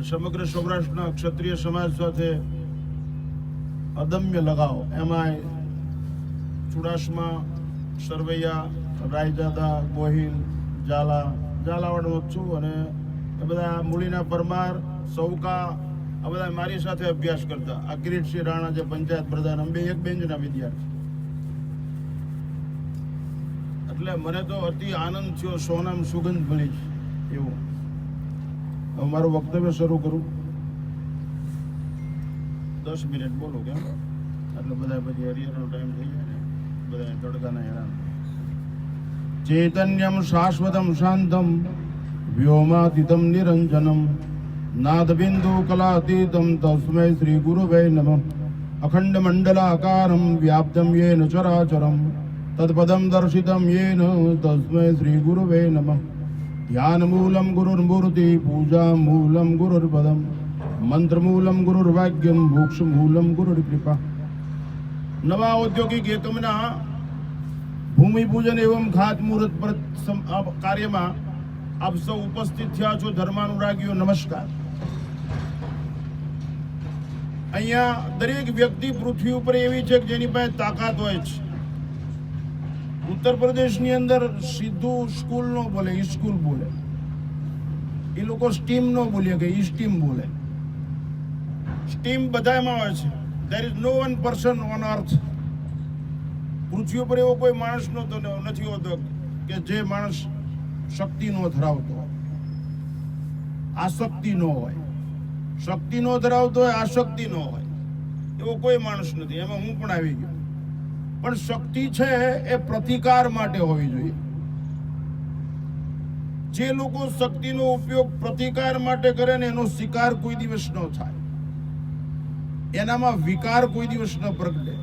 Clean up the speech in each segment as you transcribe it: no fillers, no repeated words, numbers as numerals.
સમગ્ર સૌરાષ્ટ્રના ક્ષત્રિય સમાજ સાથે અદમ્ય લગાવ, એમાં ચુડાસમા, સરવૈયા, રાયજાદા, ગોહિલ, ઝાલાવાડનો છું અને એ બધા મૂળીના પરમાર, સૌકા, આ બધા મારી સાથે અભ્યાસ કરતા. આ કિરીટસિંહ રાણા જે પંચાયત પ્રધાન, અમે એક બેન્ચના વિદ્યાર્થી. એટલે મને તો અતિ આનંદ થયો, સોનામ સુગંધ મળી એવું. હવે મારું વક્તવ્ય શરૂ કરું. 10 મિનિટ બોલો કેમ? એટલે બધા પછી હરિહરનો ટાઈમ થઈ જાય ને, બધા તડકાના હેરાન. ચૈતન્યમ શાશ્વતમ શાંતમ વ્યોમાતીતમ નિરંજનમ નાદબિંદુ કલાતીતમ તસ્મૈ શ્રી ગુરુવે નમઃ. અખંડ મંડલાકારમ વ્યાપ્તમ યેન ચરાચરમ તત્પદમ દર્શિતમ યેન તસ્મૈ શ્રી ગુરુવે નમઃ. ધ્યાનમૂલમ ગુરુર્મૂર્તિ પૂજામૂલમ ગુરુર્પદમ મંત્રમૂલમ ગુરુર્વાક્યમ મોક્ષમૂલમ ગુરુર્કૃપા. નવા ઔદ્યોગિક એકમના ભૂમિપૂજન એવં ખાતમુહૂર્ત કાર્યમાં આપ સૌ ઉપસ્થિત થયા છો. ધર્માનુરાગીઓ નમસ્કાર. અહીંયા દરેક વ્યક્તિ પૃથ્વી ઉપર એવી છે કે જેની પાસે તાકાત હોય છે. ઉત્તર પ્રદેશની અંદર સીધું સ્કૂલ નો બોલે, સ્કૂલ બોલે. એ લોકો સ્ટીમ નો બોલે કે સ્ટીમ બોલે. સ્ટીમ બધામાં હોય છે. There is no one person on earth. પૃથ્વી ઉપર એવો કોઈ માણસ નથી હોતો કે જે માણસ શક્તિ નો ધરાવતો હોય, આસક્તિ નો હોય. શક્તિ નો ધરાવતો હોય, આસક્તિ નો હોય, એવો કોઈ માણસ નથી. એમાં હું પણ આવી ગયો. પણ શક્તિ છે એ પ્રતિકાર માટે હોવી જોઈએ. જે લોકો શક્તિનો ઉપયોગ પ્રતિકાર માટે કરે ને એનો શિકાર કોઈ દિવસ ન થાય, એનામાં વિકાર કોઈ દિવસ ન પ્રગટે,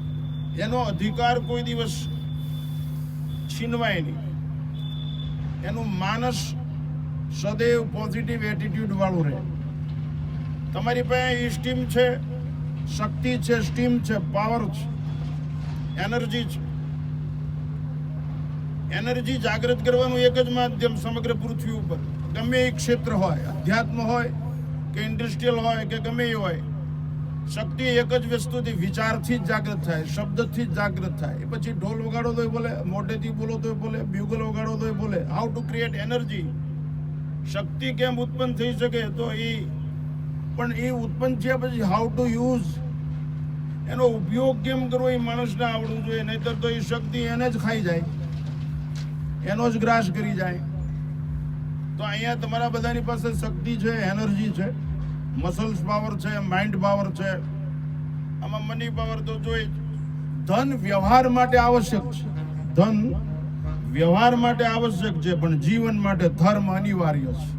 એનો અધિકાર કોઈ દિવસ છીનવાય નહીં. એનું માનસ સદૈવ પોઝિટિવ એટીટ્યુડ વાળું રહે. તમારી પાસે સ્ટીમ છે, શક્તિ છે, સ્ટીમ છે, પાવર છે, એનર્જી છે. એનર્જી જાગૃત કરવાનું એક જ માધ્યમ સમગ્ર પૃથ્વી ઉપર ગમે એ ક્ષેત્ર હોય, અધ્યાત્મ હોય કે ઇન્ડસ્ટ્રીયલ હોય કે ગમે એ હોય, શક્તિ એક જ વસ્તુથી, વિચારથી જ જાગૃત થાય, શબ્દથી જ જાગૃત થાય. એ પછી ઢોલ વગાડો તોય બોલે, મોઢેથી બોલો તોય બોલે, બ્યુગલ વગાડો તોય બોલે. How to create energy. શક્તિ કેમ ઉત્પન્ન થઈ શકે તો પણ એ ઉત્પન્ન થયા પછી હાઉ ટુ યુઝ, એનો ઉપયોગ કેમ કરવો એ માણસને આવડવું જોઈએ. નહીતર તો એ શક્તિ એને જ ખાઈ જાય, એનો જ ગ્રાસ કરી જાય. તો અહીંયા તમારા બધાની પાસે શક્તિ છે, એનર્જી છે, મસલ્સ પાવર છે, માઇન્ડ પાવર છે, આમાં મની પાવર તો જોઈએ. ધન વ્યવહાર માટે આવશ્યક છે, ધન વ્યવહાર માટે આવશ્યક છે, પણ જીવન માટે ધર્મ અનિવાર્ય છે.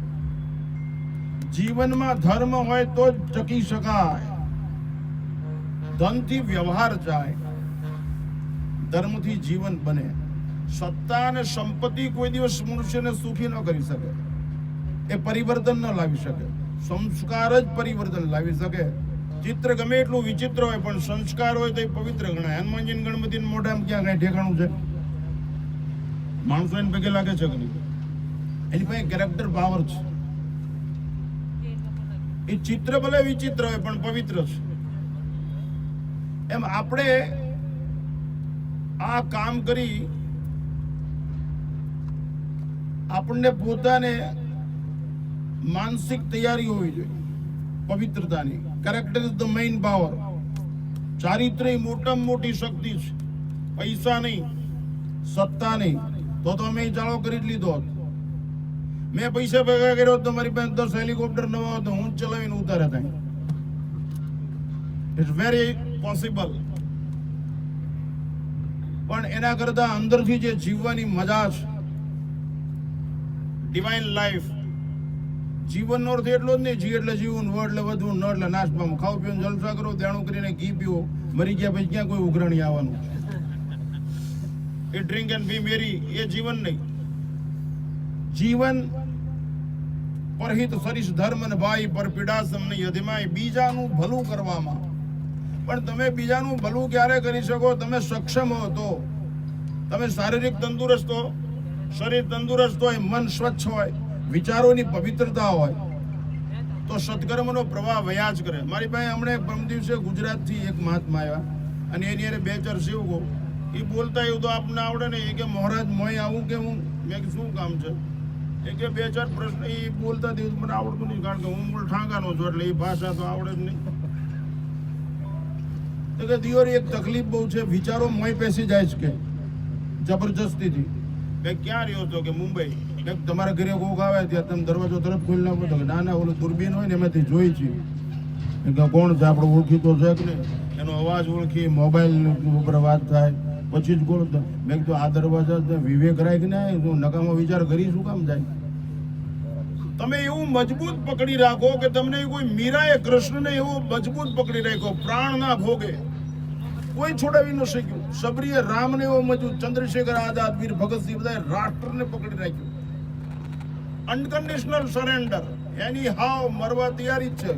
જીવનમાં ધર્મ હોય તો જ ટકી શકાય. ધનથી વ્યવહાર જાય, ધર્મથી જીવન બને. સત્તા અને સંપત્તિ કોઈ દિવસ મનુષ્યને સુખી ન કરી શકે, એ પરિવર્તન ન લાવી શકે. સંસ્કાર જ પરિવર્તન લાવી શકે. ચિત્ર ગમે એટલું વિચિત્ર હોય પણ સંસ્કાર હોય તો એ પવિત્ર ગણાય. હનુમાનજી ગણપતિ મોઢામાં ક્યાં કઈ ઠેકાણું છે? માણસો એને પગે લાગે છે કે નહીં? એની પાસે કેરેક્ટર પાવર છે. એ ચિત્ર ભલે વિચિત્ર હોય પણ પવિત્ર છે. એમ આપણે આ કામ કરી આપણને પોતાને માનસિક તૈયારી હોવી જોઈએ પવિત્રતાની. Character is the main power. ચારિત્ર્ય મોટામાં મોટી શક્તિ છે, પૈસા નહીં, સત્તા નહીં. તો અમે ચાલો કરી જ લીધો હોત. મેં પૈસા ભેગા કર્યો તો મારી પાસે 10 હેલિકોપ્ટર નવા હોત, હું ચલાવીને ઉતારે થાય. It's very possible. પણ એના કરતા અંદરથી જે જીવવાની મજા છે, ડિવાઇન લાઈફ. જીવનનો અર્થ એટલો જ નહીં જી એટલે જીવવું, વ એટલે વધવું, ન એટલે નાશ પામવું. ખાવ પીવું, જલસા કરો, ત્યાણું કરીને ઘી પીવો, મરી ગયા પછી ક્યાં કોઈ ઉઘરાણી આવવાનું? એ ડ્રિંક એન્ડ બી મેરી, એ જીવન નહીં. જીવન પરહિત સરીશ ધર્મ ને ભાઈ પર પીડાસમ નહીં અધિમાય. બીજાનું ભલું કરવામાં. પણ તમે બીજાનું ભલું ક્યારે કરી શકો? તમે સક્ષમ હો તો. તમે શારીરિક તંદુરસ્ત હો, શરીર તંદુરસ્ત હોય, મન સ્વચ્છ હોય, વિચારોની પવિત્રતા હોય, તો તો સત્કર્મનો પ્રવાહ વયા જ કરે. મારી પાસે હમણાં પરમ દિવસે ગુજરાતથી એક મહાત્મા આવ્યા અને એની હારે 2-4 સેવકો. એ બોલતા એવું તો આપને આવડે ને. એ કે મહારાજ મોય આવું કે હું? મેં કે શું કામ છે? એ કે 2-4 પ્રશ્ન એ બોલતા તેવું મને આવડતું નહીં, કારણ કે હું મૂળ ઠાંકાનો છું એટલે એ ભાષા તો આવડે જ નહીં. તો કે દિયોરી એક તકલીફ બહુ છે, વિચારો મોય પેસી જાય છે કે જબરજસ્તીથી. મેં ક્યાં રહ્યો છો? કે મુંબઈ. તમારા ઘરે કોક આવે ત્યાં તમે દરવાજો તરફ ખોલી નાખો તો કે ના ના ઓલું દૂરબીન હોય ને એમાંથી જોઈ છીએ કે કોણ છે, આપણે ઓળખીતો છે કે નહીં, એનો અવાજ ઓળખી, મોબાઈલ ઉપર વાત થાય પછી જ કોણ. મેં કીધું આ દરવાજા વિવેક રાખ ને તું નકામો વિચાર કરી શું કામ જાય? તમે એવું મજબૂત પકડી રાખો કે તમને કોઈ મીરાએ કૃષ્ણને એવો મજબૂત પકડી રાખ્યો, પ્રાણ ના ભોગે, કોઈ છોડાવી ન શક્યું. સબરીએ રામને એવો મજબૂત, ચંદ્રશેખર આઝાદ, વીર ભગતસિંહ, બધા રાષ્ટ્રને પકડી રાખ્યું. અનકન્ડિશનલ સરેન્ડર, એની હાવ મરવા તૈયારી જ છે.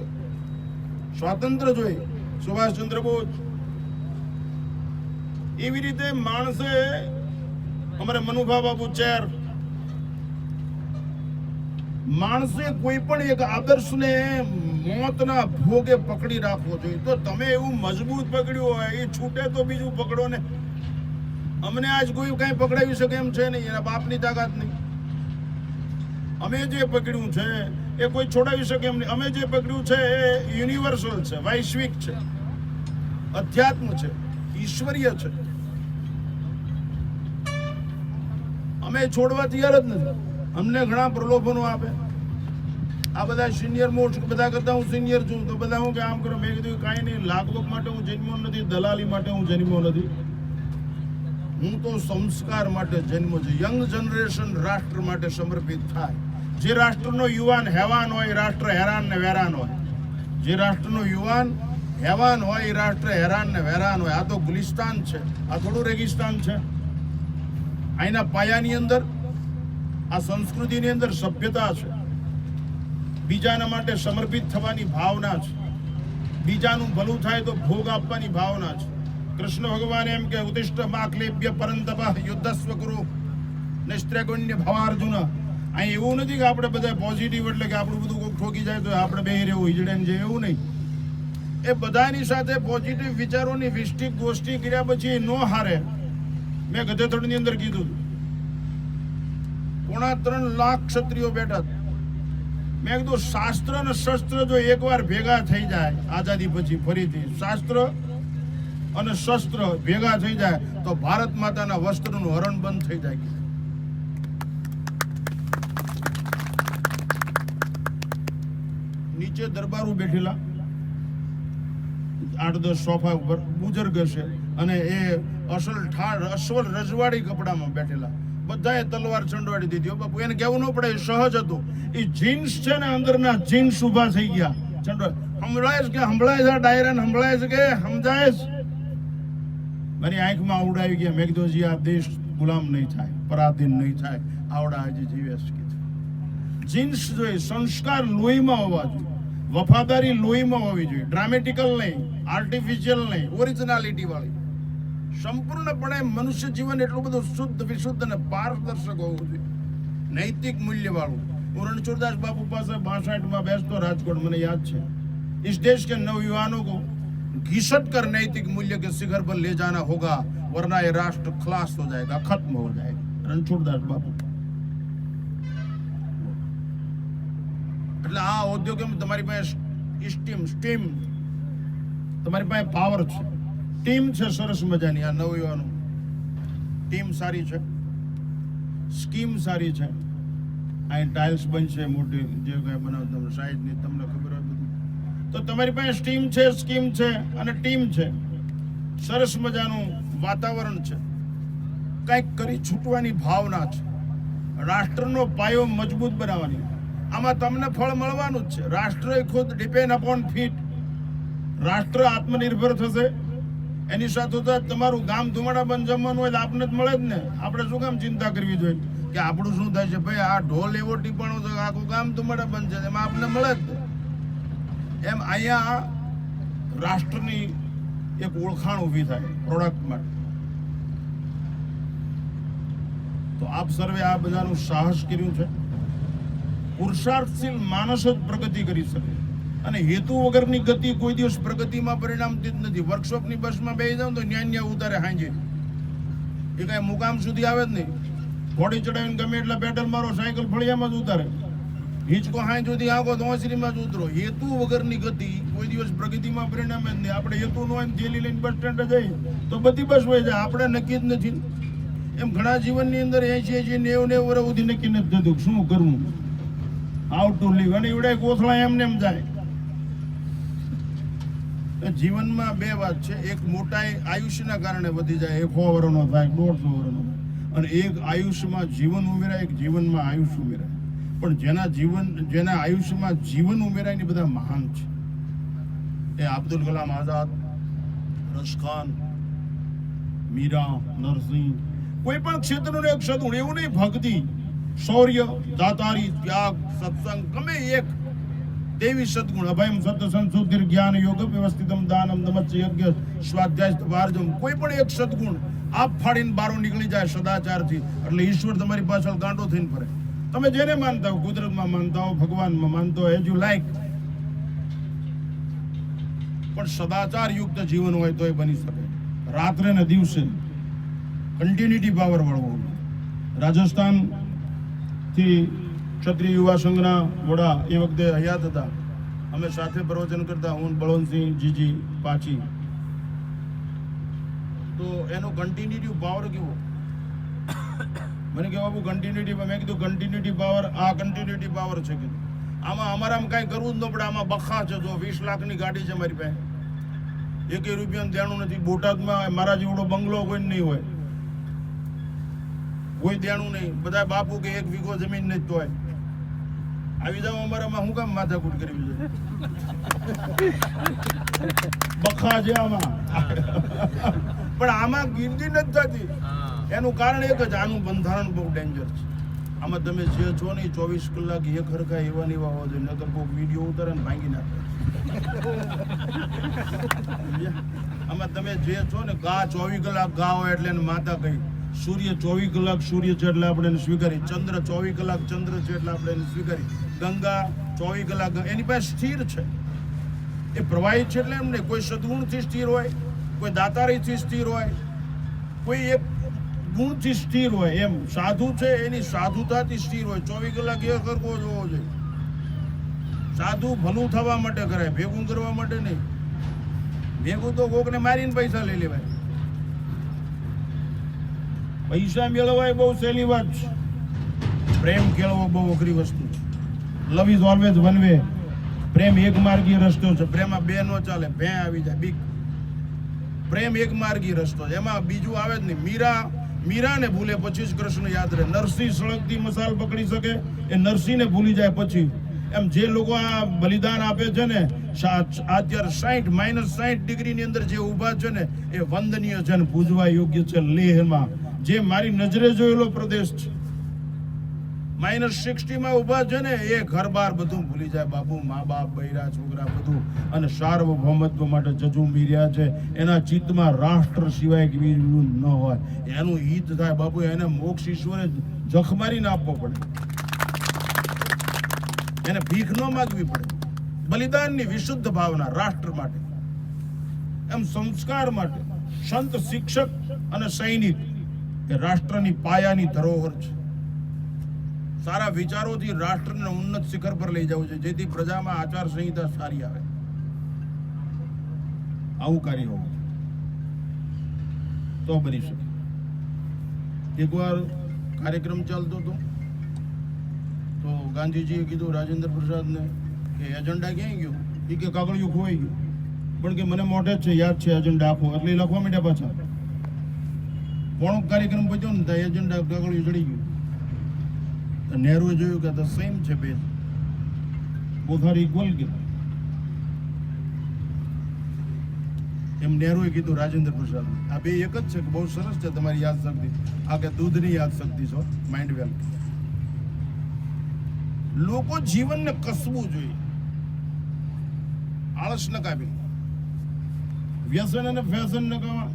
સ્વાતંત્ર્ય જોઈ સુભાષચંદ્ર બોઝ. એવી રીતે માણસે અમારે મનુભા બાપુ ચેર, માણસે કોઈ પણ એક આદર્શને મોતના ભોગે પકડી રાખવો જોઈએ. તો તમે એવું મજબૂત પકડ્યું હોય, એ છૂટે તો બીજું પકડો ને. અમને આજ કોઈ કઈ પકડાવી શકે એમ છે નહીં, એના બાપની તાકાત નહીં. અમે જે પકડ્યું છે એ કોઈ છોડાવી શકે એમ નહીં. અમે જે પકડ્યું છે એ યુનિવર્સલ છે, વૈશ્વિક છે, અધ્યાત્મ છે, ઈશ્વરીય છે. અમે છોડવા તૈયાર જ નથી. અમને ઘણા પ્રલોભનો આપે. આ બધા સિનિયર મોસ્ટ, બધા કરતા હું સિનિયર છું તો બધા હું કે આમ કરો. મેં કીધું કાંઈ નહીં, લાગવગ માટે હું જન્મ્યો નથી, દલાલી માટે હું જન્મ્યો નથી. હું તો સંસ્કાર માટે જન્મ્યો છું. યંગ જનરેશન રાષ્ટ્ર માટે સમર્પિત થાય. જે રાષ્ટ્રનો યુવાન હેવાન હોય, રાષ્ટ્ર હેરાન ને વેરાન હોય. જે રાષ્ટ્રનો યુવાન હેવાન હોય, એ રાષ્ટ્ર હેરાન ને વેરાન હોય. આ તો ગુલિસ્તાન છે, આ થોડું રેગિસ્તાન છે. અહીંના પાયાની અંદર, આ સંસ્કૃતિની અંદર સભ્યતા છે. બીજાના માટે સમર્પિત થવાની ભાવના છે. બીજાનું ભલું થાય તો ભોગ આપવાની ભાવના છે. કૃષ્ણ ભગવાન એમ કે ઉત્તિષ્ઠ માક્લેભ્ય પરંતપ યુદ્ધસ્વ કુરુ નિસ્ત્રગુણ્ય ભવાર્જુન. અહીં એવું નથી કે આપણે બધા પોઝિટિવ એટલે કે આપણું બધું કોઈ ઠોકી જાય તો આપણે બે રહેવું હિજડે છે, એવું નહીં. એ બધાની સાથે પોઝિટિવ વિચારોની વિષ્ટિક ગોષ્ઠી કર્યા પછી નો હારે. મેં ગધેથડની અંદર કીધું 3.25 લાખ ક્ષત્રિયો બેઠા. મેં કીધું શાસ્ત્ર અને શસ્ત્ર જો એકવાર ભેગા થઈ જાય આઝાદી પછી, ફરીથી શાસ્ત્ર અને શસ્ત્ર ભેગા થઈ જાય તો ભારત માતાના વસ્ત્રનું હરણ બંધ થઈ જાય. નીચે દરબારો બેઠેલા 8-10 સોફા ઉપર બુજુર્ગ હશે અને એ અસલ રજવાડી કપડામાં બેઠેલા. બધાએ તલવાર ચંડવાડી દીધી. બાપુ એને કેવું ન પડે, સહજ હતું. એ જીન્સ છે ને, અંદરના જીન્સ ઉભા થઈ ગયા. સંભળાય છે કે સંભળાય છે, ડાયરાને સંભળાય છે કે સમજાય છે. મારી આંખમાં આવડા આવી ગયા. મેં કીધું આ દેશ ગુલામ નહીં થાય, પરાધીન નહીં થાય, આવડા આજે જીવે છે. જીન્સ જોઈએ, સંસ્કાર લોહીમાં હોવા જોઈએ, વફાદારી લોહીમાં હોવી જોઈએ. ડ્રામેટિકલ નહીં, આર્ટિફિશિયલ નહીં, ઓરિજિનાલિટી વાળી. સંપૂર્ણપણે મનુષ્ય જીવન એટલું બધું શુદ્ધ, વિશુદ્ધ અને પારદર્શક હોવું જોઈએ. નૈતિક મૂલ્ય વાળું. હું રણછોડદાસ બાપુ પાસે 62 બેસતો રાજકોટ, મને યાદ છે. इस देश के नवयुवानों को घिसट कर नैतिक मूल्य के शिखर पर ले जाना होगा, वरना ये राष्ट्र खलास हो जाएगा, खत्म हो जाएगा. रणछोड़दास बापू. એટલે આ ઉદ્યોગમાં તમારી પાસે સ્ટીમ તમારી પાસે પાવર છે, ટીમ છે સરસ મજાની. આ નવયુવાનો ટીમ સારી છે, સ્કીમ સારી છે. અહીં ટાઇલ્સ બનશે મોટી, જે કાંઈ બનાવ તમને સાઈઝની તમને ખબર હોય બધું. તો તમારી પાસે સ્ટીમ છે, સ્કીમ છે અને ટીમ છે. સરસ મજાનું વાતાવરણ છે. કંઈક કરી છૂટવાની ભાવના છે. રાષ્ટ્રનો પાયો મજબૂત બનાવવાની. આમાં તમને ફળ મળવાનું જ છે. રાષ્ટ્ર ખુદ ડિપેન્ડ અપોન ફીટ. રાષ્ટ્ર આત્મનિર્ભર થશે. એની સાથે તમારું ગામ ધુમાડા બંધ જમવાનું હોય તો આપને જ મળે જ ને. આપણે શું કામ ચિંતા કરવી જોઈએ કે આપણું શું થાય છે? ભાઈ આ ઢોલ એવો ટીપાણો છે, આખું ગામ ધુમાડા બંધ છે, એમાં આપને મળે જ. એમ અહીંયા રાષ્ટ્રની એક ઓળખાણ ઊભી થાય પ્રોડક્ટ માટે. તો આપ સર્વે આ બધાનું સાહસ કર્યું છે. પુરુષાર્થશીલ માણસ જ પ્રગતિ કરી શકે. અને હેતુ વગરની ગતિ કોઈ દિવસ પ્રગતિમાં પરિણામતી જ નથી. વર્કશોપની બસમાં બેસી જાવ તો ન્યા ઉતારે હાંજે, એ કાંઈ મુકામ સુધી આવે જ નહીં. ઘોડી ચડાવીને ગમે એટલા પેડલ મારો, સાયકલ ફળિયામાં જ ઉતારે. હિંચકો હાંજ સુધી આવો તો હોંસરીમાં જ ઉતરો. હેતુ વગરની ગતિ કોઈ દિવસ પ્રગતિમાં પરિણામે જ નહીં. આપણે હેતુ ન હોય થેલી લઈને બસ સ્ટેન્ડ જઈએ તો બધી બસ હોય જાય, આપણે નક્કી જ નથી. એમ ઘણા જીવનની અંદર 80 90 વર્ષ સુધી નક્કી નથી થતું શું કરવું, હાઉ ટુ લીવ. અને એવડે કોથળા એમને એમ જાય. જીવનમાં બે વાત છે, એક મોટાઈ આયુષ્યના કારણે વધી જાય, 100 વર્ષનો થાય, 150 વર્ષનો થાય. અને એક આયુષ્યમાં જીવન ઉમેરાય, એક જીવનમાં આયુષ્ય ઉમેરાય. પણ જેના આયુષ્યમાં જીવન ઉમેરાય ને બધા મહાન છે. એ અબ્દુલ કલામ આઝાદ, રશખાન, મીરા, નરસિંહ, કોઈ પણ ક્ષેત્રનું એક સદગુણ. એવું નહીં ભક્તિ, શૌર્ય, દાતારી, ત્યાગ, સત્સંગ, ગમે એક દેવી સદગુણ. અભયમ સત્ય સંશુદ્ધિર જ્ઞાન યોગ વ્યવસ્થિતમ દાનમ દમચ્ચ યજ્ઞ સ્વાધ્યાય વાર્જમ. કોઈ પણ એક સદગુણ આપ ફાડીને બારો નીકળી જાય સદાચારથી, એટલે ઈશ્વર તમારી પાછળ ગાંડો થઈને ફરે. તમે જેને માનતા હો, કુદરતમાં માનતા હો, ભગવાનમાં માનતા હો, એઝ યુ લાઈક, પણ સદાચાર યુક્ત જીવન હોય તો એ બની શકે. રાત્રે ને દિવસે કન્ટિન્યુટી પાવર વાળવો. રાજસ્થાન થી ક્ષત્રિય યુવા સંઘના વડા એ વખતે હયાત હતા. અમે સાથે પ્રવચન કરતા, હું બળવંતસિંહ જીજી પાછી. તો એનો કન્ટિન્યુટી પાવર કેવો? મને કે બાબુ કન્ટિન્યુટી, મેં કીધું કન્ટિન્યુટી પાવર, આ કન્ટિન્યુટી પાવર છે કીધું. આમાં અમારામાં કાંઈ કરવું જ ન પડે. આમાં બખા છે. જો 20 લાખની ગાડી છે મારી પાસે, 1 રૂપિયાનું દેણું નથી. બોટાદમાં મારા જેવડો બંગલો કોઈ નહીં હોય, કોઈ દેણું નહીં. બધા બાપુ કે 1 વીઘો જમીન નહીં તોય આવી જાવ અમારામાં. હું કામ માથાકૂટ કરવી છે? બખા છે આમાં. પણ આમાં ગીર્દી નથી થતી. એનું કારણ એક જ, આનું બંધારણ બહુ ડેન્જર છે. આમાં તમે જે છો ને 24 કલાક એક હરખા એવા ને એવા હોવા જોઈએ, નકર કોઈ વિડીયો ઉતારે ને ભાંગી નાખે. આમાં તમે જે છો ને, ગા 24 કલાક ગા હોય એટલે એને માતા કહી. સૂર્ય 24 કલાક સૂર્ય છે એટલે આપણે એને સ્વીકારી. ચંદ્ર 24 કલાક ચંદ્ર છે એટલે આપણે એને સ્વીકારી. ગંગા 24 કલાક એની પાસે સ્થિર છે, એ પ્રવાહિત છે. એટલે એમ નહીં, કોઈ સદગુણથી સ્થિર હોય, કોઈ દાતારીથી સ્થિર હોય, કોઈ એક ગુણથી સ્થિર હોય. એમ સાધુ છે એની સાધુતાથી સ્થિર હોય. 24 કલાક એ કરવો જોવો જોઈએ. સાધુ ભલું થવા માટે કરાય, ભેગું કરવા માટે નહીં. ભેગું તો કોકને મારીને પૈસા લઈ લેવાય. પૈસા મેળવવા એ બહુ સહેલી વાત છે. પ્રેમ કેળવો બહુ અઘરી વસ્તુ છે. Love is always one way. પ્રેમ એક માર્ગીય રસ્તો છે. પ્રેમમાં બે નો ચાલે, ભે આવી જાય બીક. પ્રેમ એક માર્ગીય રસ્તો છે, એમાં બીજું આવે જ નહીં. મીરાને ભૂલે પછી જ કૃષ્ણ યાદ રહે. નરસિંહ સળગતી મસાલ પકડી શકે, એ નરસિંહને ભૂલી જાય પછી. એમ જે લોકો આ બલિદાન આપે છે ને, અત્યારે 60 ડિગ્રીની અંદર જે ઊભા છે ને, એ વંદનીય છે ને પૂજવા યોગ્ય છે. લેહમાં જે મારી નજરે જોયેલો પ્રદેશ છે, -60 ઊભા છે ને, એ ઘર બાર બધું ભૂલી જાય. બાપુ, મા બાપ, બૈરા, છોકરા બધું. અને સાર્વભૌમત્વ માટે જજુમી રહ્યા છે. એના ચિત્તમાં રાષ્ટ્ર સિવાય બીજું ન હોય. એનું હિત થાય બાપુ. એને મોક્ષ ઈશ્વરે જખ મારીને આપવો પડે, એને ભીખ ન માગવી પડે. બલિદાનની વિશુદ્ધ ભાવના રાષ્ટ્ર માટે, એમ સંસ્કાર માટે. સંત, શિક્ષક અને સૈનિક એ રાષ્ટ્રની પાયાની ધરોહર છે. સારા વિચારોથી રાષ્ટ્રને ઉન્નત શિખર પર લઈ જવું છે, જેથી પ્રજામાં આચાર સંહિતા સારી આવે. આવું કાર્ય હોવું તો બની શકે. એકવાર કાર્યક્રમ ચાલતો હતો તો ગાંધીજીએ કીધું રાજેન્દ્ર પ્રસાદને કે એજન્ડા ક્યાંય ગયો? એ કે કાગળિયું ખોવાઈ ગયું. પણ કે મને મોઢે જ છે, યાદ છે એજન્ડા આખો. એટલે એ લખવા માંડ્યા પાછા. પોણો કાર્યક્રમ પત્યો ને ત્યાં એજન્ડા કાગળિયું ચડી ગયું. નહેરુએ જોયું કે ધ સેમ છે બે, બોથ આર ઇક્વલ. કે એમ નહેરુએ કીધું રાજેન્દ્ર પ્રસાદ, આ બે એક જ છે કે બહુ સરસ છે તમારી યાદ શક્તિ. આ કે દૂધની યાદ શક્તિ છો, માઇન્ડ વેલ. લોકો જીવનને કસવું જોઈએ, આળસ ન કાપી, વ્યસન અને ફેશન ન કરવા.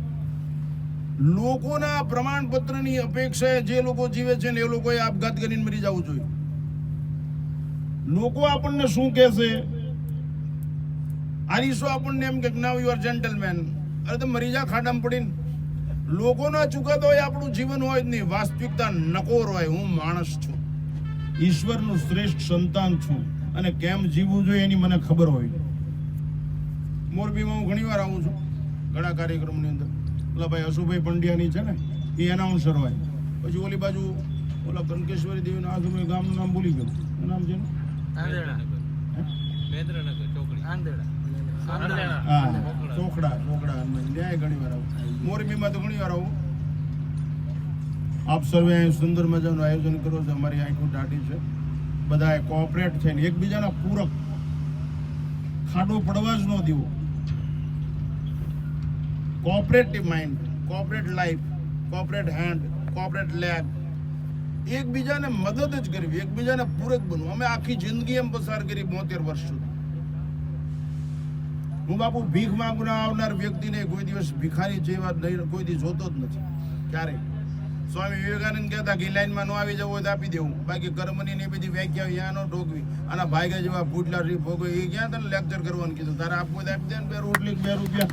લોકોના પ્રમાણપત્રની અપેક્ષાએ જે લોકો જીવે છે ને, એ લોકોએ આપઘાત કરીને મરી જવું જોઈએ. લોકો આપણને શું કહેશે? આરીસો આપણને એમ કે નાવ યુ આર જેન્ટલમેન. અરે તો મરી જા ખાડામાં પડીને. લોકોના ચુકાદો હોય આપણું જીવન હોય જ નહીં. વાસ્તવિકતા નકોર હોય. હું માણસ છું, ઈશ્વરનું શ્રેષ્ઠ સંતાન છું, અને કેમ જીવવું જોઈએ એની મને ખબર હોય. મોરબીમાં હું ઘણી વાર આવું છું, ઘણા કાર્યક્રમની અંદર. ઓલા ભાઈ હસુભાઈ પંડ્યાની છે ને, એ એનાઉન્સર હોય. પછી ઓલી બાજુ ઓલા કનકેશ્વરી દેવીના આજુબાજુ ગામનું નામ ભૂલી ગયું. શું નામ છે? ચોકડા. ન્યાય ઘણી વાર આવું. મોરબીમાં તો ઘણી વાર આવું. આપ સર્વે સુંદર મજાનું આયોજન કરો છો. અમારી આંખો દાઢી છે. બધાએ કોઓપરેટ થઈને એકબીજાના પૂરક, ખાડો પડવા જ ન દેવો. Cooperative mind, cooperate life, cooperate hand, cooperate leg. એકબીજાને મદદ જ કરવી, એકબીજાને પૂરક બનવું. અમે આખી જિંદગી એમ પસાર કરી 72 વર્ષ સુધી. હું બાપુ ભીખ માંગવા આવનાર વ્યક્તિને કોઈ દિવસ ભિખારી જેવા કોઈ દિવસ જોતો જ નથી ક્યારે. સ્વામી વિવેકાનંદ કહેતા કે લાઈનમાં ન આવી જવું હોય તો આપી દેવું, બાકી કર્મની ને બધી વ્યાખ્યા યા ન ઢોકવી. આના ભાગ્યા જેવા ફૂટલા રીફ ભોગવે એ ક્યાં તને લેક્ચર કરવાનું કીધું? તારે આપવું તો આપી દે ને, 2 રોટલી 2 રૂપિયા.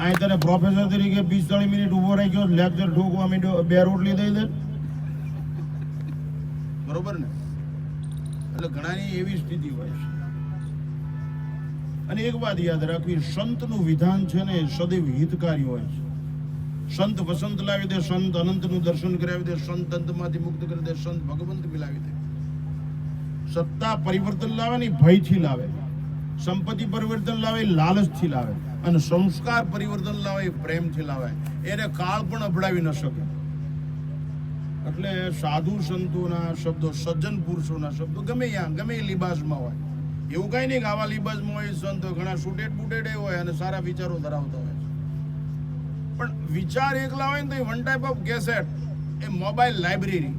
અહીં તને પ્રોફેસર તરીકે 45 મિનિટ ઉભો રહી ગયો, લેક્ચર ઠોકવા માંડ્યો, 2 રોટલી દઈ દે. બરોબર ને? એટલે ઘણાની એવી સ્થિતિ હોય છે. અને એક વાત યાદ રાખવી, સંતનું વિધાન છે ને સદૈવ હિતકારી હોય છે. સંત વસંત લાવી દે, સંત અનંતનું દર્શન કરાવી દે, સંત અંતમાંથી મુક્ત કરી દે, સંત ભગવંત મિલાવી દે. સત્તા પરિવર્તન લાવે ને ભયથી લાવે, સંપત્તિ પરિવર્તન લાવે લાલચથી લાવે, અને સંસ્કાર પરિવર્તન લાવે પ્રેમથી લાવે. એને કાળ પણ અભડાવી ન શકે. એટલે સાધુ સંતોના શબ્દો, સજ્જન પુરુષોના શબ્દો ગમે ત્યાં ગમે એ લિબાસમાં હોય. એવું કઈ નહીં કે આવા લિબાસમાં હોય સંતો. ઘણા સુટેડ બુટેડ હોય અને સારા વિચારો ધરાવતા હોય. પણ વિચાર એકલા હોય ને તો એ વન ટાઈપ ઓફ કેસેટ, એ મોબાઈલ લાઇબ્રેરી.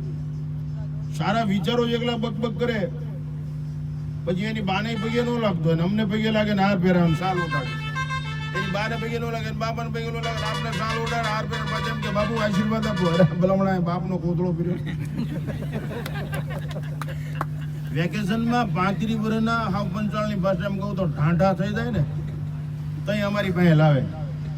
સારા વિચારો એકલા બકબક કરે, પછી એની બાને પગે ન લાગતો હોય, અમને પગે લાગે ને હાર પહેરાવાનું સાલ ઉઠાડે. એની બાને પગે ન લાગે, બાપાને પગે ન લાગે, આપને સાલ ઉઠાડે, હાર પહેરે. પછી એમ કે બાપુ આશીર્વાદ આપો. અરે ભલામણા બાપનો કોતળો પીર્યો. વેકેશનમાં 35 વર્ષના હાવ પંચાળની ભાષામાં કહું તો ઢાંઢા થઈ જાય ને, તઈ અમારી પાસે લાવે.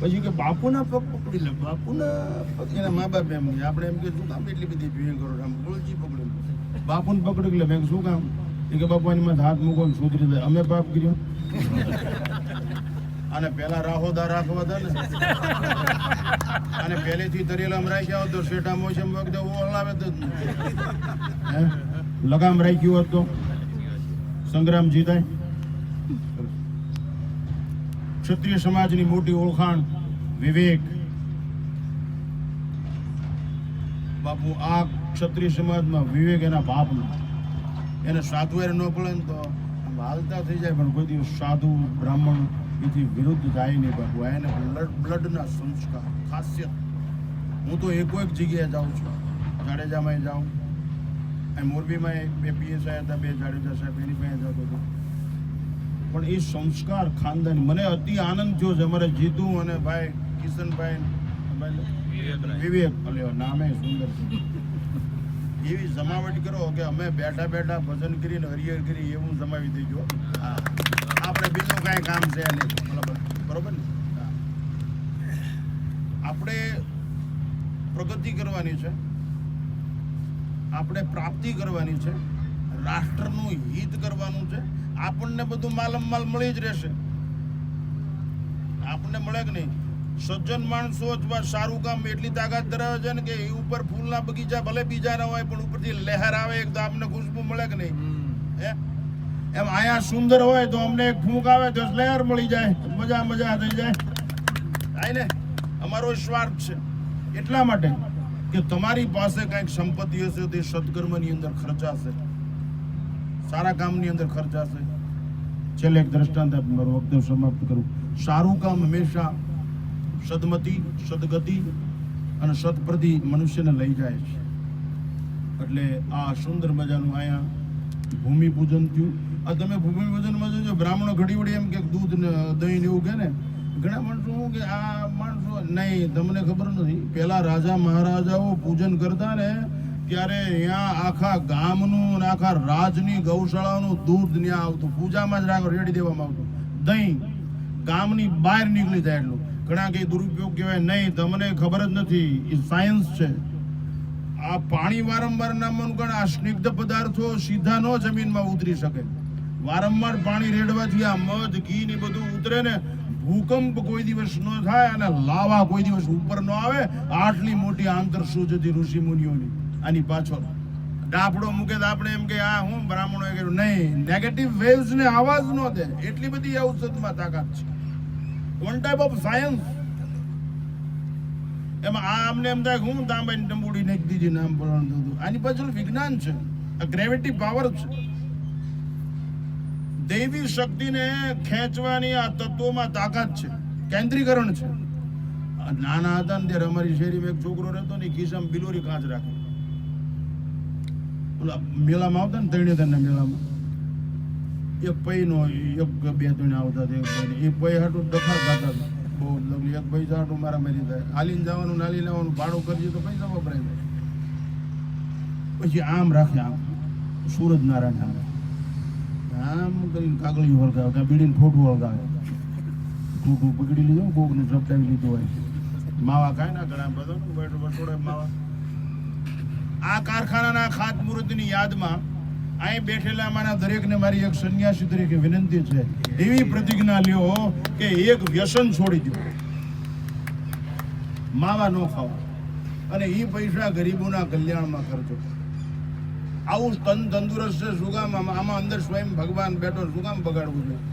પછી કે બાપુના પગ પકડી લે, બાપુના પગ. એના મા બાપ એમ કે આપણે એમ કે શું કામ એટલી બધી ભીડ કરો? આમ ગોળજી પકડી બાપુને પકડી લે. મેં શું કામ? એ કે બાપુની માં હાથ મૂકો ને સુધરી જાય. અમે પાપ કર્યો. અને પેલા રાહોદા રાખવા હતા ને, અને પહેલેથી તરેલામ રાખ્યા હોત તો શેઠા મોસમ વખતે ઓલાવે તો હે લગામ રાખ્યું હોત તો સંગ્રામ જીતાય. ક્ષત્રિય સમાજની મોટી ઓળખાણ વિવેક. બાપુ આ ક્ષત્રિય સમાજમાં વિવેક એના બાપનો. એને સાધુ ન પડે ને તો હાલતા થઈ જાય, પણ કોઈ દિવસ સાધુ બ્રાહ્મણ એથી વિરુદ્ધ જાય નહીં બાપુ. એને બ્લડના સંસ્કાર, ખાસિયત. હું તો એક જગ્યાએ જાઉં છું, જાડેજામાં જાઉં, અહીં મોરબીમાં 2 PSI હતા, 2 જાડેજા સાહેબ, એની પાસે જતો હતો. પણ એ સંસ્કાર ખાનદાની મને અતિ આનંદ થયો છે. અમારે જીતુ અને ભાઈ કિશનભાઈ વિવેક, નામે સુંદર છે. એવી જમાવટ કરો કે અમે બેઠા બેઠા ભજન કરીને હરિહર કરી એવું જમાવી દઈ ગયો. આપણે બીજું કાંઈ કામ છે નહીં. બરોબર ને? આપણે પ્રગતિ કરવાની છે, આપણે પ્રાપ્તિ કરવાની છે, રાષ્ટ્રનું હિત કરવાનું છે. આપણને બધું માલ મળી જ રહેશે. આપણને મળે કે નહીં? સજ્જન માણસો અથવા સારું કામ એટલી તાકાત ધરાવે છે ને કે એ ઉપર ફૂલના બગીચા ભલે બીજા ના હોય, પણ ઉપરથી લહેર આવે એક તો આપણને ખુશ્બુ મળે કે નહીં? એમ આયા સુંદર હોય તો અમને એક ફૂંક આવે તો લહેર મળી જાય, મજા થઈ જાય. ને અમારો સ્વાર્થ છે એટલા માટે કે તમારી પાસે કંઈક સંપત્તિ હશે તે સત્કર્મની અંદર ખર્ચાશે, સારા કામની અંદર ખર્ચાશે. છેલ્લે એક દ્રષ્ટાંત આપી મારું વક્તવ્ય સમાપ્ત કરું. સારું કામ હંમેશા સદમતી, સદગતિ અને સત્પ્રતિ મનુષ્યને લઈ જાય છે. એટલે આ સુંદર મજાનું અહીંયા ભૂમિપૂજન થયું. આ તમે ભૂમિપૂજનમાં જોજો, બ્રાહ્મણો ઘડી વળી એમ કે દૂધ ને દહીં એવું કે ને, ઘણા માણસો શું કે આ માણસો નહીં, તમને ખબર નથી. પેલા રાજા મહારાજાઓ પૂજન કરતા ને ત્યારે અહીંયા આખા ગામનું અને આખા રાજની ગૌશાળાનું દૂધ ત્યાં આવતું, પૂજામાં જ રાખો રેડી દેવામાં આવતું. દહીં ગામની બહાર નીકળી જાય એટલું. ઘણા કઈ દુરુપયોગ કહેવાય, નહીં, તમને ખબર જ નથી, એ સાયન્સ છે. આ પાણી વારંવાર નામવાનું કારણ આ સ્નિગ્ધ પદાર્થો સીધા ન જમીનમાં ઉતરી શકે. વારંવાર પાણી રેડવાથી આ મધ ઘી ને બધું ઉતરે ને ભૂકંપ કોઈ દિવસ ન થાય અને લાવા કોઈ દિવસ ઉપર ન આવે. આટલી મોટી આંતરસૂઝ ઋષિ મુનિઓની આની પાછળ. ડાપડો મૂકે તો આપણે એમ કે આ હું બ્રાહ્મણોએ કર્યું, નહીં, નેગેટિવ વેવ્સ ને આવાજ ન દે એટલી બધી ઔષધમાં તાકાત છે. One type of science. એમાં આ અમને એમ થાય હું તાંબાની ટંબુડી નાખી દીધી નામ પડવાનું થતું. આની પાછળ વિજ્ઞાન છે, આ ગ્રેવિટી પાવર છે. દૈવી શક્તિને ખેંચવાની આ તત્વોમાં તાકાત છે, કેન્દ્રીકરણ છે. નાના હતા ને ત્યારે અમારી શેરીમાં એક છોકરો રહેતો ને, ખિસ્સામાં બિલોરી કાચ રાખે. ઓલા મેળામાં આવતા ને તૈણેતરના મેળામાં એક પૈ નો એક બે ત્રણ આવતા હતા. એ પૈ હાટું ડખા ખાતા હતા. બહુ લગલી એક પૈસા હાટું મારા મારી થાય. હાલીને જવાનું નાલી લેવાનું ભાડું કરીએ તો પૈસા વપરાય જાય. પછી આમ રાખે, આમ સૂરજ નારાયણ આમ કરીને કાગળિયું હળગાવે, કાં બીડીને ફોટું હળગાવે. ખોટું પકડી લીધું, કોકને ઝપટાવી લીધું હોય. માવા ખાય ના ઘણા બધા વટોડે માવા. આ કારખાનાના ખાતમુહૂર્તની યાદમાં અહીં બેઠેલા અમારા દરેકને મારી એક સંન્યાસી તરીકે વિનંતી છે, એવી પ્રતિજ્ઞા લ્યો કે એક વ્યસન છોડી દો, માવા ન ખાવા, અને એ પૈસા ગરીબોના કલ્યાણમાં ખર્ચો. આવું તન તંદુરસ્ત છે શું કામ? આમાં અંદર સ્વયં ભગવાન બેઠો શું કામ બગાડવું જોઈએ?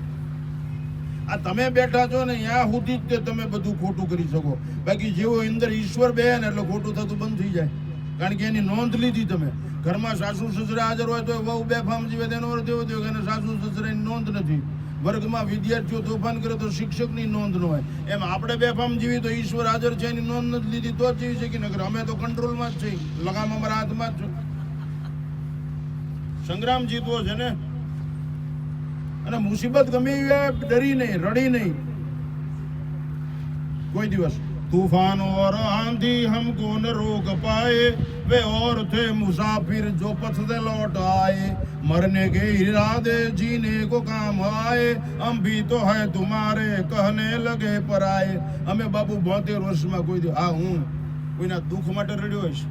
આ તમે બેઠા છો ને ત્યાં સુધી જ તમે બધું ખોટું કરી શકો. બાકી જેવો અંદર ઈશ્વર બે ને એટલે ખોટું થતું બંધ થઈ જાય. કારણ કે એની નોંધ લીધી તમે. ઘરમાં સાસુ સસરા હાજર હોય તો બહુ બેફામ જીવે, તેનો અર્થ એવો થયો કે એને સાસુ સસરાની નોંધ નથી. વર્ગમાં વિદ્યાર્થીઓ તોફાન કરે તો શિક્ષકની નોંધ ન હોય. એમ આપણે બેફામ જીવી તો ઈશ્વર હાજર છે એની નોંધ નથી લીધી તો જ જીવી શકીએ. નકર અમે તો કંટ્રોલમાં જ છીએ, લગામ અમારા હાથમાં જ છે. સંગ્રામ જીતવો છે ને. અને મુસીબત ગમે એવી ડરી નહીં, રડી નહીં કોઈ દિવસ. तूफान और आंधी हमको न रोक पाए, वे और थे मुसाफिर जो पथ से लौट आए, मरने के इरादे जीने को काम आए, हम भी तो है तुम्हारे कहने लगे पर आए. અમે બાબુ 72 વર્ષમાં કોઈ દી આ હું કોઈના દુઃખ માટે રડ્યો હશે,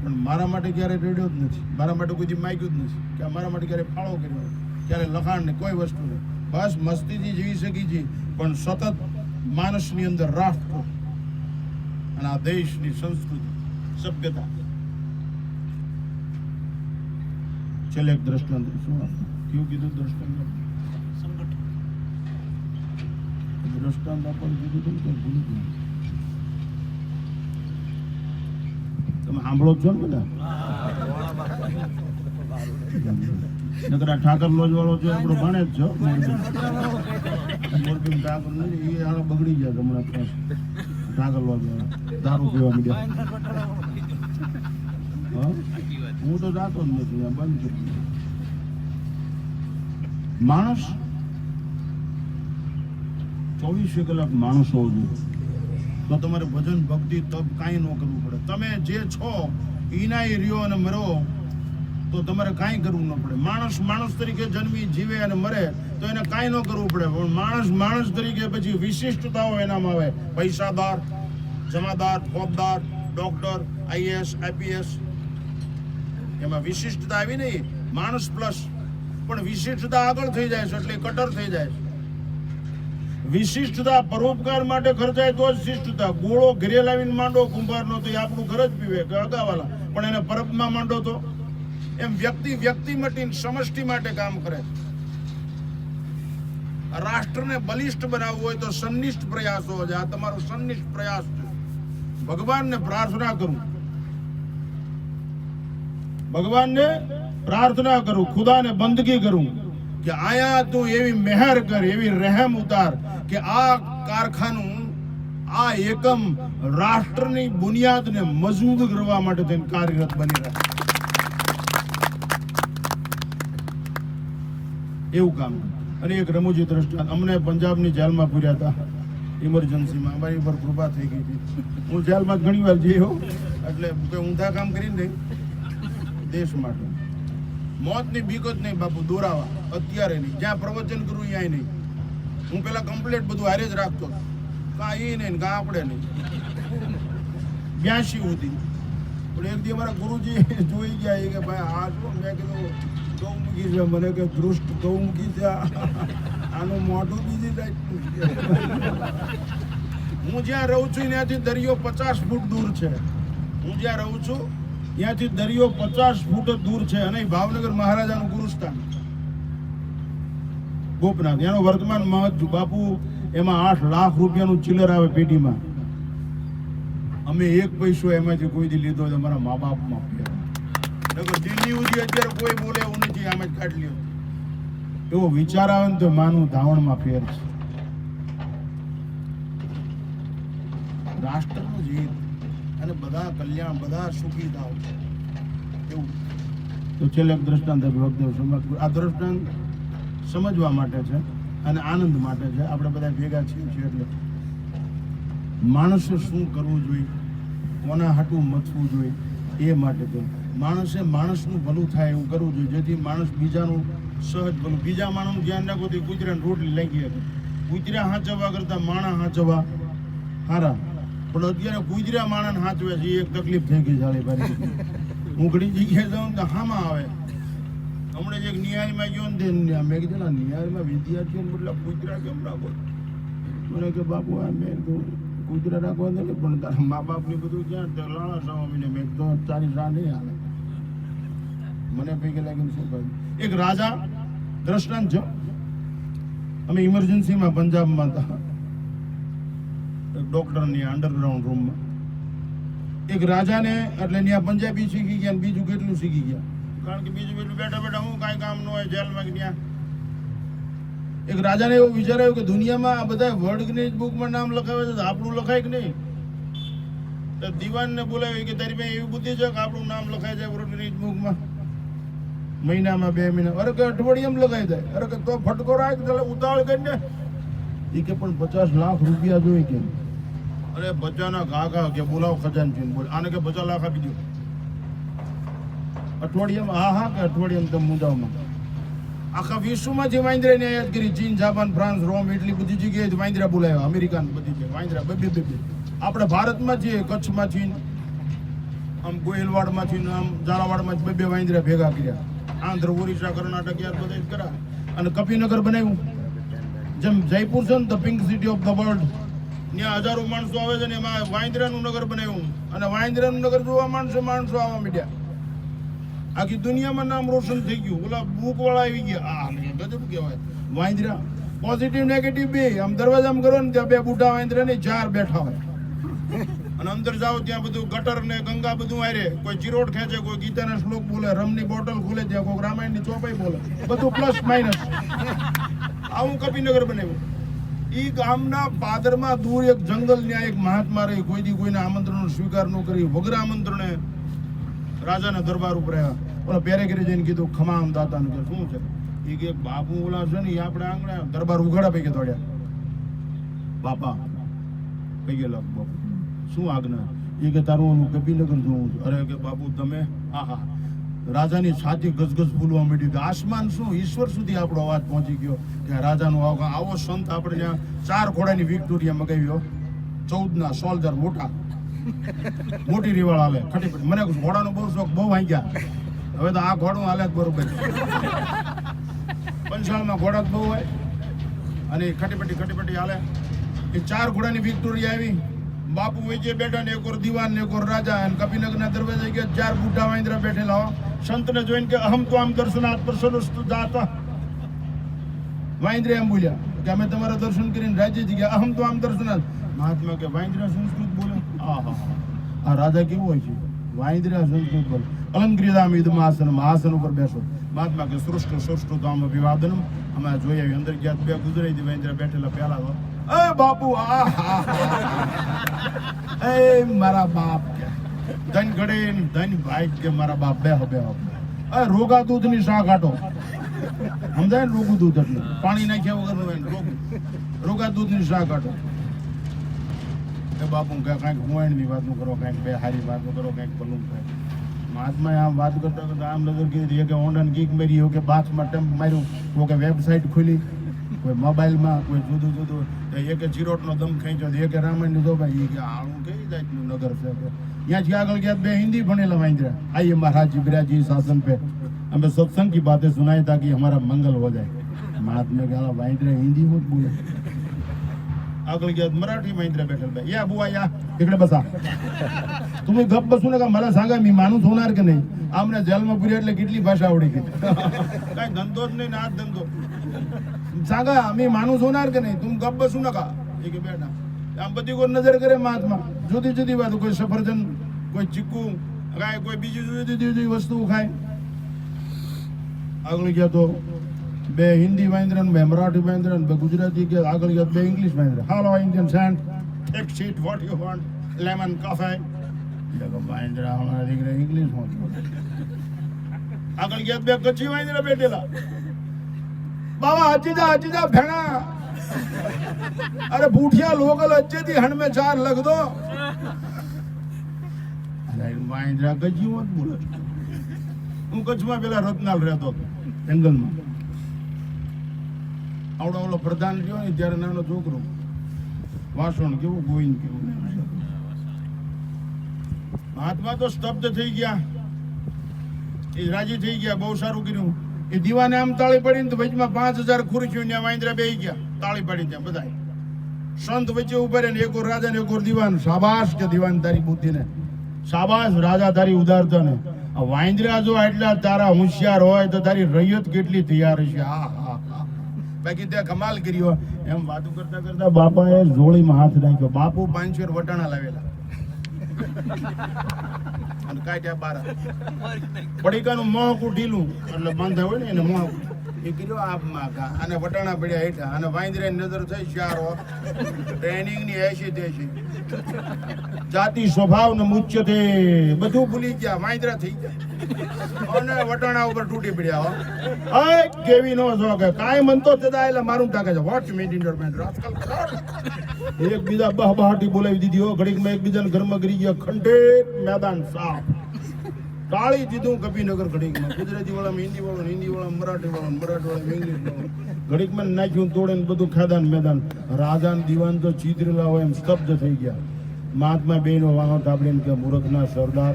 પણ મારા માટે ક્યારે રડ્યો જ નથી. મારા માટે કોઈ દી માગ્યું જ નથી કે મારા માટે ક્યારે ફાળો કર્યો, ક્યારે લખાણ ને કોઈ વસ્તુ નહીં. બસ મસ્તીથી જીવી શકી છે, પણ સતત માણસની અંદર રાષ્ટ્ર અને આ દેશની સંસ્કૃતિ સભ્યતા. છેલ્લે એક દ્રષ્ટાંત શું કયું કીધું? દ્રષ્ટાંત આપણને કીધું હતું કે ભૂલી ગયું. તમે સાંભળો છો ને બધા? નકર આ ઠાકર લોજ વાળો છે આપણો ભણે જ છો. મોરબી ઠાકર નથી, એ હાલ બગડી ગયા હમણાં ઠાકર લોજ વાળા દારૂ પીવા મીડિયા. હું તો જાતો જ નથી, બંધ છે. માણસ 24 કલાક માણસ હોવો જોઈએ. તો તમારે ભજન ભક્તિ તપ કાંઈ ન કરવું પડે. તમે જે છો એના રહ્યો અને મરો તો તમારે કાંઈ કરવું ન પડે. માણસ માણસ તરીકે જન્મી જીવે અને મરે તો એને કાંઈ ન કરવું પડે. પણ માણસ માણસ તરીકે પછી વિશિષ્ટતાઓ એનામાં આવે. પૈસાદાર, જમાદાર, ફોજદાર, ડોક્ટર, IAS, IPS, એમાં વિશિષ્ટતા આવી નહીં. માણસ પ્લસ, પણ વિશિષ્ટતા આગળ થઈ જાય છે એટલે કટર થઈ જાય છે. વિશિષ્ટતા પરોપકાર માટે ખર્ચાય તો જ શિષ્ટતા. ગોળો ઘરે લાવીને માંડો કુંભારનો તો એ આપણું ઘર જ પીવે કે અગાવાલા, પણ એને પરબમાં માંડો તો એમ વ્યક્તિ મટીને સમષ્ટિ માટે કામ કરે. રાષ્ટ્રને બલિષ્ઠ બનાવવું હોય તો સન્નિષ્ઠ પ્રયાસો છે. આ તમારો સન્નિષ્ઠ પ્રયાસ છે. ભગવાનને પ્રાર્થના કરું, ભગવાનને પ્રાર્થના કરું, ખુદાને બંદગી કરું કે આયા તું એવી મહેર કર, એવી રહેમ ઉતાર કે આ કારખાનું, આ એકમ રાષ્ટ્રની બુનિયાદને મજબૂત કરવા માટે તેને કાર્યરત બની રહે. એવું કામ. અને એક રમૂજી દ્રષ્ટાંત, અમને પંજાબની જેલમાં પૂર્યા હતા ઇમરજન્સીમાં. અમારી ઉપર કૃપા થઈ ગઈ હતી. હું જેલમાં ઘણી વાર જઈ એટલે ઊંધા કામ કરીને નહીં દેશ માટે. મોતની બીક જ નહીં બાપુ, દોરાવા અત્યારે નહીં. જ્યાં પ્રવચન કરું ત્યાં નહીં. હું પેલા કમ્પ્લેટ બધું હારે જ રાખતો, કાં એ નહીં કાં આપણે નહીં. 82 સુધી પણ એક દી અમારા ગુરુજી જોઈ ગયા કે ભાઈ આ શું, મેં કીધું ગૌમુખી છે. મને કે દૃષ્ટ ગૌમુખી છે, આનું મોઢું બીજી ટાઈપનું છે. હું જ્યાં રહું છું ત્યાંથી દરિયો 50 ફૂટ દૂર છે. હું જ્યાં રહું છું ત્યાંથી દરિયો 50 ફૂટ જ દૂર છે. અને ભાવનગર મહારાજાનું ગુરુસ્થાન ગોપનાથ, એનો વર્તમાન મહત્વ બાપુ, એમાં 8 લાખ રૂપિયાનું ચિલ્લર આવે પેટીમાં. અમે 1 પૈસો એમાંથી કોઈ દી લીધો તો અમારા મા બાપમાં ફેર. દિલ્હી સુધી અત્યારે કોઈ બોલે એવું નથી, આમ જ કાઢ લ્યો. એવો વિચાર આવે ને તો માનું ધાવણમાં ફેર છે. રાષ્ટ્રનું જીત અને બધા કલ્યાણ, બધા સુખી થાવ એવું. તો છેલ્લે દ્રષ્ટાંત આ દ્રષ્ટાંત સમજવા માટે છે અને આનંદ માટે છે. આપણે બધા ભેગા છીએ એટલે માણસે શું કરવું જોઈએ, કોના હાટું મથવું જોઈએ, એ માટે તો માણસે માણસનું ભલું થાય એવું કરવું જોઈએ, જેથી માણસ બીજાનું સહજ ભલું. બીજા માણસનું ધ્યાન રાખો તો કૂતરાને રોટલી લાગી હતી. કૂતરા હાંચવા કરતા માણા હાંચવા હારા. પણ અત્યારે કૂતરા માણસ હાંચવે છે, એ એક તકલીફ થઈ ગઈ જાળી ભારી. હું ઘણી જગ્યાએ જાઉં તો હામાં આવે. હમણાં એક નિહાળીમાં ગયો ને મેં કીધું નિહાળીમાં વિદ્યાર્થીઓ બદલા કૂતરા કેમ રાખો? મને કે બાપુ આ મેં તો કૂતરા રાખવા નથી, પણ તારા મા બાપની બધું ક્યાં લાણા સવા મહિને મેં તો તારી રાહ નહીં હાલે. મને પૈકી લાગીને શું કહ્યું. એક રાજા દ્રષ્ટાંત છે. અમે ઇમરજન્સીમાં પંજાબમાં હતા, ડોક્ટરની અંડરગ્રાઉન્ડ રૂમમાં. એક રાજાને એટલે ત્યાં પંજાબી શીખી ગયા, બીજું કેટલું શીખી ગયા, કારણ કે બીજું બેઠા બેઠા હું કાંઈ કામ ન હોય જેલમાં ત્યાં. એક રાજાને એવું વિચાર્યું કે દુનિયામાં આ બધા વર્લ્ડ ગિનીઝ બુકમાં નામ લખાવે છે, આપણું લખાય કે નહીં? તો દીવાનને બોલાવી કે તારી પાસે એવી બુદ્ધિ છે કે આપણું નામ લખાય છે વર્લ્ડ ગિનીઝ બુકમાં? મહિનામાં 2 મહિના, અરે કે અઠવાડિયામાં લખાઈ જાય. અરે કે તો ફટકો રાખ, ઉતાવળ કરીને. એ કે પણ 50 લાખ રૂપિયા જોઈએ કે? અરે બચ્ચાના ઘા કે બોલાવો ખજાનચીને, બોલ આને કે 50 લાખ આપી દો અઠવાડિયામાં. હા કે અઠવાડિયામાં તમે મુંજાવમાં. આખા વિશ્વમાંથી વાંદરાને યાદ કરી. ચીન, જાપાન, ફ્રાન્સ, રોમ, એટલી બધી જગ્યાએ વાંદરા બોલાવ્યા. અમેરિકાન બધી જગ્યાએ વાંદરા બે. આપણે ભારતમાં છીએ, કચ્છમાંથી, આમ ગોહિલવાડમાંથી, આમ ઝાલાવાડમાંથી 2 વાંદરા ભેગા કર્યા. આંધ્ર, ઓરિસ્સા, કર્ણાટક યાદ બધા જ કર્યા. અને કપિનગર બનાવ્યું. જેમ જયપુર છે ને the pink city of the world, ત્યાં હજારો માણસો આવે છે ને એમાં વાંદરાનું નગર બનાવ્યું. અને વાંદરાનું નગર જોવા માણસો આવવા માંડ્યા. આખી દુનિયામાં નામ રોશન થઈ ગયું. ઓલા બુક વાળા આવી ગયા. આ ગજબ કહેવાય. વાંદરા પોઝિટિવ નેગેટિવ બે. આમ દરવાજામાં કરો ને ત્યાં 2 બુઢા વાંદરા ને 4 બેઠા હોય. અને અંદર જાઓ ત્યાં બધું ગટર ને ગંગા બધું આરે. કોઈ ચિરોટ ખેંચે, કોઈ ગીતાના શ્લોક બોલે, રમની બોટલ ખોલે, ત્યાં કોઈ રામાયણની ચોપાઈ બોલે, બધું પ્લસ માઇનસ. આવું કપિનગર બનાવ્યું. એ ગામના પાદરમાં દૂર એક જંગલ, ત્યાં એક મહાત્મા રહી. કોઈ દી કોઈના આમંત્રણનો સ્વીકાર ન કરી, વગર આમંત્રણે રાજાના દરબાર ઉપર આવ્યા. ઓલા પેરેગરી જઈને કીધું ખમામ દાતાનું કે શું છે? એ કે બાપુ ઓલા છે ને એ આપણે આંગણે દરબાર ઉઘાડા પૈકી દોડ્યા. બાપા પૈકી લાગ બાપુ શું આજ્ઞા? એ કે તારું ઓલું કપિનગર જોવું. અરે કે બાપુ તમે હા રાજાની છાતી ગજગજ ફૂલવા માંડી. કે આસમાન શું ઈશ્વર સુધી આપણો અવાજ પહોંચી ગયો કે રાજાનો આવો સંત આપણે ત્યાં 4 ઘોડાની વિક્ટોરિયા મગાવ્યો. 14ના સોલ્જર મોટી રીવાળ હાલે ખટી. મને ઘોડાનો બહુ શોખ, બહુ વાંગ્યા. હવે તો આ ઘોડું હાલે બરોબર. પંચાળમાં ઘોડા બહુ હોય અને ખટીપટી હાલે. એ 4 ઘોડાની વિક્ટોરિયા આવી. બાપુ વચ્ચે બેઠા ને એક ઓર દીવાન ને એક ઓર રાજા. અને કપિનગરના દરવાજે ગયા 4 બુઢા વાંદરા બેઠેલા હો. સંતને જોઈને કે અહમ તો આમ દર્શનાર્થ પ્રસન્નસ્તુ જાતા. વાંદરા એમ બોલ્યા કે અમે તમારા દર્શન કરીને રાજ્ય જગ્યા. અહમ તો આમ દર્શનાર્થ. મહાત્મા કે વાંદરા સંસ્કૃત બોલે. આ રાજા કેવું હોય છે? વાંદરા સંસ્કૃત બોલે. અલંકૃતામ ઇદમાસનમ, આસન ઉપર બેસો. મહાત્મા કે સૃષ્ટ ધામ અભિવાદનમ. અમે જોઈ આવી. અંદર ગયા 2 ગુજરાતી વાંદરા બેઠેલા. પહેલા તો એ બાપુ એ મારા બાપ કે ધન ઘડે ધન ભાઈ કે મારા બાપ બેહો રોગા દૂધની શાક આટો સમજાય ને? રોગું દૂધ એટલે પાણી નાખ્યા વગરનું હોય ને રોગા દૂધની શાક આટો. એ બાપુ કાંઈક હુવાણની વાતનું કરો, કાંઈક બે હારી વાતનું કરો, કાંઈક ભલું થાય. महात्मा आम बात करता करता आम नजर की कि ऑनलाइन गीक मेरी हो के बाक्स में टेम्प मारू वो के वेबसाइट खुली कोई मोबाइल में कोई जुदू जुदू एक जीरोट नो दम खेचो एक रामायण जो भाई के आळू कई जात नु नगर से यहाँ जी आगल गया बे हिंदी भणेला वाइंद्रा आइए महाराज जी विराजी शासन पे हमें सत्संग की बातें सुनाए ताकि हमारा मंगल हो जाए महात्मा कहला वाइंद्रा हिंदी मत बोले आगल गया मराठी वाइंद्रा बैठल बे या बुआ या इकडे बसा तुम्ही गप बसू नका मला सांगा मी माणूस होणार की नाही आमने जेलમાં પૂર્યા એટલે કેટલી ભાષા આવડી ગઈ કાઈ ધંધો જ નહીં ના ધંધો सांगा मी माणूस होणार की नहीं तुम गप बसू नका एक बेटा आम बधी को नजर करे महात्मा जुदी जुदी बात कोई सफरजन कोई चिक्कू खाए कोई बीजी जुदी जुदी वस्तु खाए આગળ ગયા તો બે હિન્દી વાંદરા બે મરાઠી વાંદરા બે ગુજરાતી કે આગળ ગયા બે ઇંગ્લિશ વાંદરા hello Indian saint take seat what you want lemon coffee લગો વાંદરા હમણાં દીકરા ઇંગ્લિશ માં આગળ ગયા બે કચ્છી વાંદરા બેઠેલા बाबा अजीजा भेणा अरे बूठिया लोकल अच्छे थी हण में 4 लग दो अरे माइंद्रा गजी मत बोलो હું કચ્છમાં પેલા રત્નાલ રહેતો હતો જંગલમાં આવડો ઓલો પ્રધાન થયો ને ત્યારે નાનો છોકરો વાસણ કેવું ગોવિંદ કેવું મહાત્મા તો સ્તબ્ધ થઈ ગયા એ રાજી થઈ ગયા બહુ સારું કર્યું એ દીવાને આમ તાળી પડીને તો વચમાં 5000 ખુરશીઓ ને વાંદરા બેહી ગયા તાળી પડી ત્યાં બધા સંત વચ્ચે ઉભા રહે ને એક ઓર રાજા ને એક ઓર દીવાન શાબાશ કે દીવાન તારી બુદ્ધિને શાબાશ રાજા તારી ઉદારતા ને આ વાંદરા જો આટલા તારા હોશિયાર હોય તો તારી રૈયત કેટલી તૈયાર હશે હા હા હા બાકી તે કમાલ કર્યો એમ વાતો કરતા કરતા બાપાએ જોળીમાં હાથ નાખ્યો બાપુ 500 વટાણા લાવેલા અને કાઢ્યા બાર પડીકાનું મોહકું ઢીલું એટલે બાંધા હોય ને એને મોહકું એ કીધું આપમાં અને વટાણા પડ્યા હેઠા અને વાંદરાની નજર થઈ શારો ટ્રેનિંગ ની એસી દેશી જાતિ સ્વભાવ ને મુચ્ય તે બધું ભૂલી ગયા વાંદરા થઈ ગયા અને વટાણા ઉપર તૂટી પડ્યા હો કેવી નો જો કે કાંઈ મનતો જતા એટલે મારું ટાકે છે what made in your man રાજકાલ એકબીજા બહાટી બોલાવી દીધી હો ઘડીકમાં એકબીજાને ઘરમાં ગરી ગયા ખંડેર મેદાન સાફ તાળી દીધું કબીનગર ઘડીકમાં ગુજરાતી વાળામાં હિન્દી વાળા મરાઠી વાળા ઇંગ્લિશ વાળા ઘડીકમાં નાખ્યું તોડે ને બધું ખાદાન મેદાન રાજા ને દીવાન તો ચીતરેલા હોય એમ સ્તબ્ધ થઈ ગયા મહાત્મા બેનો વાહો તાપડીને કે મૂર્ખના સરદાર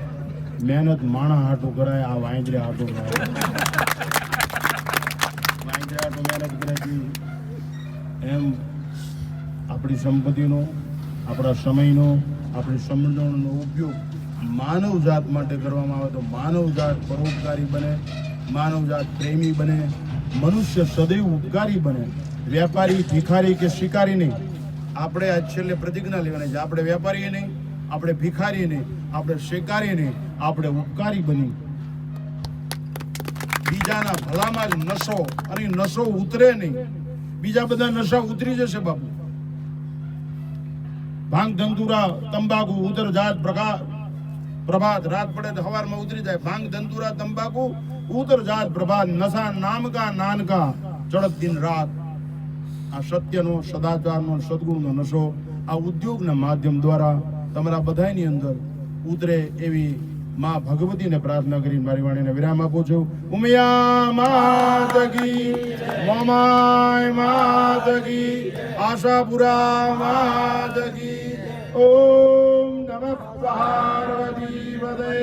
મહેનત માણા હાટું કરાય આ વાંદરા હાટું કરાય વાંદરા હાટું મહેનત કરાય એમ આપણી સંપત્તિનો આપણા સમયનો આપણી સમજણનો ઉપયોગ માનવ જાત માટે કરવામાં આવે તો માનવ જાત પરોપકારી બને માનવ જાત પ્રેમી બને મનુષ્ય સદૈવ ઉપકારી બને વેપારી ભિખારી કે શિકારી નહીં આપણે આજ છેલ્લે પ્રતિજ્ઞા લેવાની છે આપણે વેપારી નહીં આપણે ભિખારી નહીં આપણે શિકારી નહીં આપણે ઉપકારી બની બીજાના ભલામાં જ નશો અને નશો ઉતરે નહીં બીજા બધા નશા ઉતરી જશે બાપુ ભાંગ ધંધુરા તંબાકુ ઉતર જાત प्रभात रात पड़े तो हवार में उतरी जाए भांग धंधुरा तंबाकू उतर जात प्रभात नशा नाम का नान का चढ़त दिन रात आ सत्य नो सदाचार नो सद्गुण नो नशो आ उद्योग ना माध्यम द्वारा तमरा बधाई अंदर उतरे एवी मां भगवती ने प्रार्थना करी मारी वाणी ने विराम आपो छो उमिया मात की ममाय मात की आशापुरा मात की ओम नमः पार्वती पदे